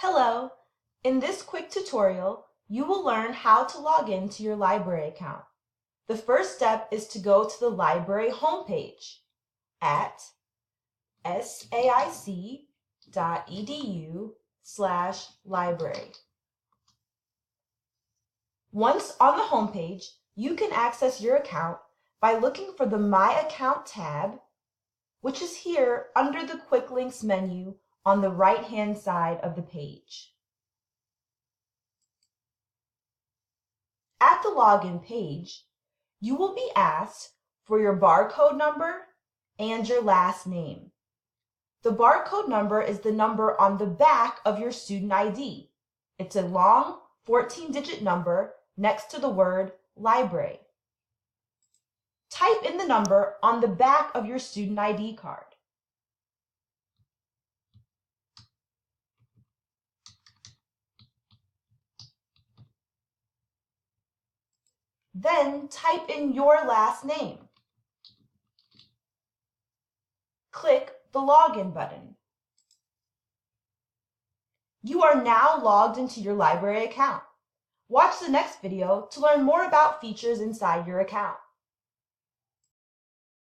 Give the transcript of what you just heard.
Hello! In this quick tutorial, you will learn how to log in to your library account. The first step is to go to the library homepage at saic.edu/library. Once on the homepage, you can access your account by looking for the My Account tab, which is here under the Quick Links menu on the right-hand side of the page. At the login page, you will be asked for your barcode number and your last name. The barcode number is the number on the back of your student ID. It's a long 14-digit number next to the word library. Type in the number on the back of your student ID card. Then type in your last name. Click the Login button. You are now logged into your library account. Watch the next video to learn more about features inside your account.